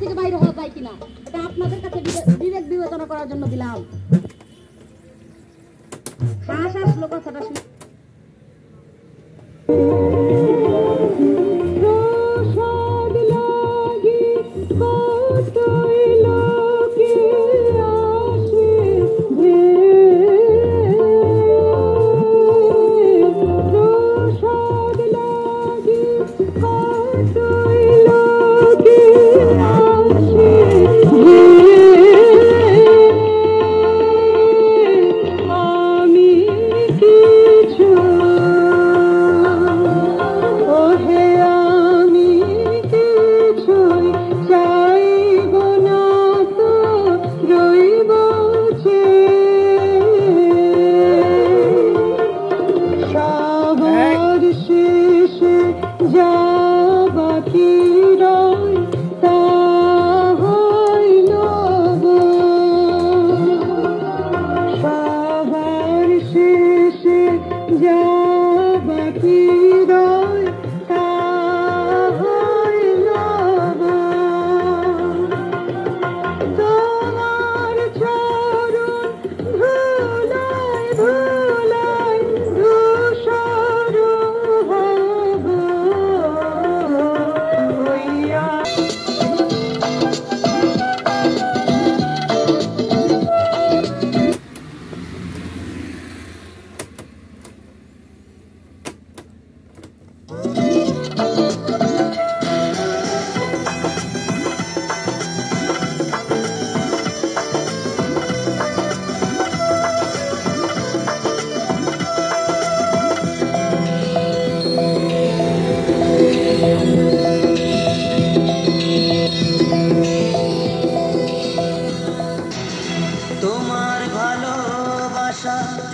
থেকে বাইরে হওয়া যায় কিনা, এটা আপনাদের কাছে বিবেক বিবেচনা করার জন্য দিলাম। শ্বাস আসলো কথাটা শুনে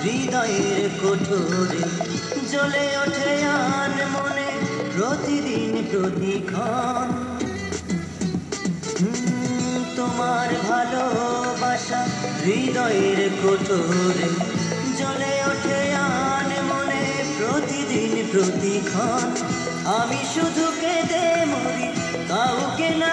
হৃদয়ের কোঠরে জ্বলে ওঠে আন মনে প্রতিদিন প্রতিক্ষণ। তোমার ভালোবাসা হৃদয়ের কোঠরে জ্বলে ওঠে আন মনে প্রতিদিন প্রতিক্ষণ। আমি শুধু কেঁদে মরি, কাউকে না